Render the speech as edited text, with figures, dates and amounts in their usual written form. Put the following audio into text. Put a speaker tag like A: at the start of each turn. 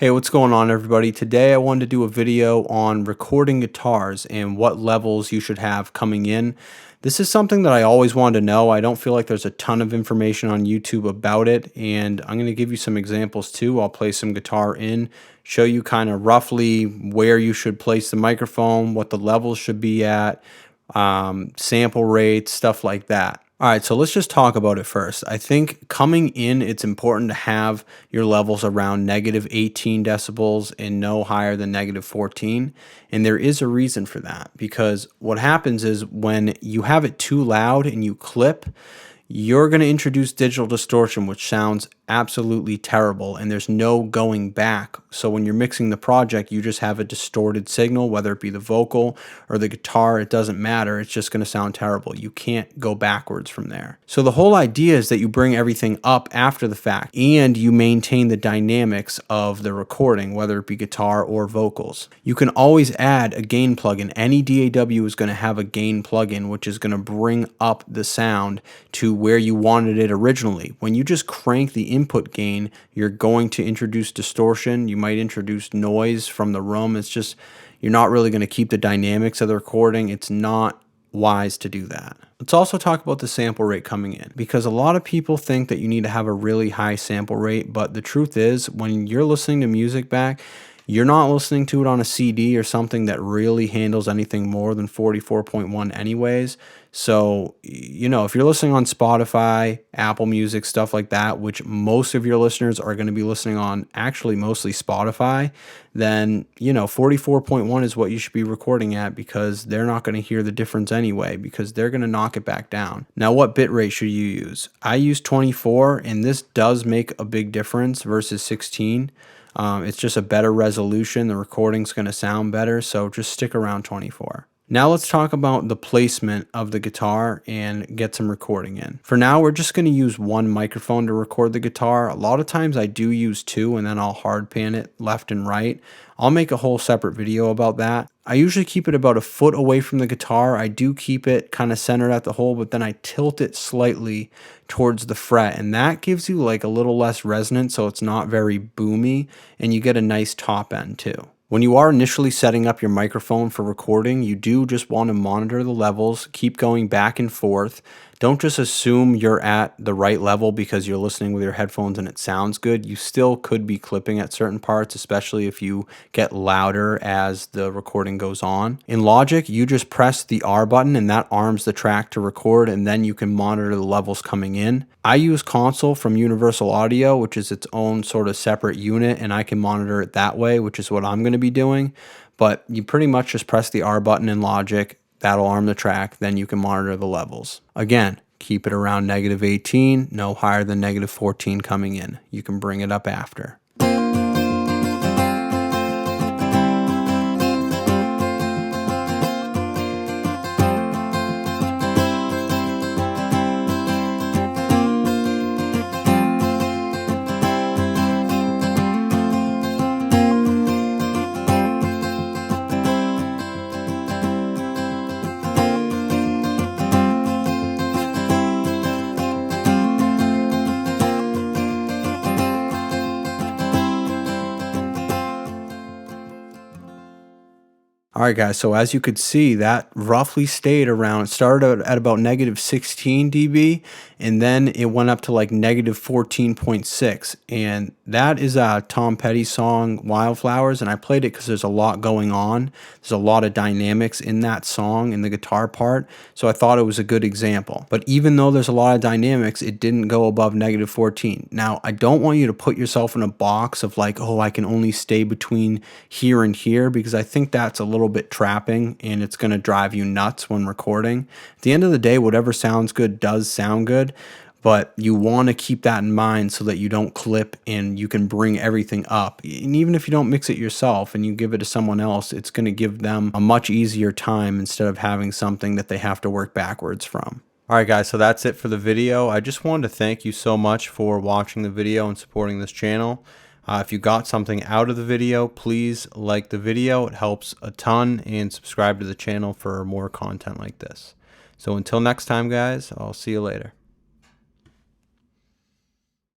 A: Hey, what's going on, everybody? Today I wanted to do a video on recording guitars and what levels you should have coming in. This is something that I always wanted to know. I don't feel like there's a ton of information on YouTube about it, and I'm going to give you some examples too. I'll play some guitar in, show you kind of roughly where you should place the microphone, what the levels should be at, sample rates, stuff like that. All right, so let's just talk about it first. I think coming in, it's important to have your levels around negative 18 decibels and no higher than negative 14. And there is a reason for that, because what happens is when you have it too loud and you clip, you're going to introduce digital distortion, which sounds absolutely terrible, and there's no going back. So when you're mixing the project, you just have a distorted signal, whether it be the vocal or the guitar, it doesn't matter. It's just going to sound terrible. You can't go backwards from there. So the whole idea is that you bring everything up after the fact and you maintain the dynamics of the recording, whether it be guitar or vocals. You can always add a gain plugin. Any DAW is going to have a gain plugin, which is going to bring up the sound to where you wanted it originally. When you just crank the input gain, you're going to introduce distortion. You might introduce noise from the room. It's just, you're not really going to keep the dynamics of the recording. It's not wise to do that. Let's also talk about the sample rate coming in, because a lot of people think that you need to have a really high sample rate, but the truth is, when you're listening to music back, you're not listening to it on a CD or something that really handles anything more than 44.1 anyways. So, if you're listening on Spotify, Apple Music, stuff like that, which most of your listeners are going to be listening on actually mostly Spotify, then, 44.1 is what you should be recording at, because they're not going to hear the difference anyway, because they're going to knock it back down. Now, what bit rate should you use? I use 24, and this does make a big difference versus 16. It's just a better resolution. The recording's going to sound better, so just stick around 24. Now let's talk about the placement of the guitar and get some recording in. For now, we're just going to use one microphone to record the guitar. A lot of times I do use two, and then I'll hard pan it left and right. I'll make a whole separate video about that. I usually keep it about a foot away from the guitar. I do keep it kind of centered at the hole, but then I tilt it slightly towards the fret, and that gives you like a little less resonance, so it's not very boomy, and you get a nice top end too. When you are initially setting up your microphone for recording, you do just want to monitor the levels, keep going back and forth. Don't just assume you're at the right level because you're listening with your headphones and it sounds good. You still could be clipping at certain parts, especially if you get louder as the recording goes on. In Logic, you just press the R button and that arms the track to record, and then you can monitor the levels coming in. I use Console from Universal Audio, which is its own sort of separate unit, and I can monitor it that way, which is what I'm going to be doing. But you pretty much just press the R button in Logic. That'll arm the track, then you can monitor the levels. Again, keep it around negative 18, no higher than negative 14 coming in. You can bring it up after. All right, guys, so as you could see, that roughly stayed around. It started at about negative 16 dB, and then it went up to like negative 14.6. And that is a Tom Petty song, Wildflowers, and I played it because there's a lot going on. There's a lot of dynamics in that song, in the guitar part, so I thought it was a good example. But even though there's a lot of dynamics, it didn't go above negative 14. Now, I don't want you to put yourself in a box of like, oh, I can only stay between here and here, because I think that's a little bit trapping and it's going to drive you nuts when recording. At the end of the day, whatever sounds good does sound good, but you want to keep that in mind so that you don't clip and you can bring everything up. And even if you don't mix it yourself and you give it to someone else, it's going to give them a much easier time instead of having something that they have to work backwards from. All right, guys, so that's it for the video. I just wanted to thank you so much for watching the video and supporting this channel. If you got something out of the video, please like the video. It helps a ton, and subscribe to the channel for more content like this. So until next time, guys, I'll see you later.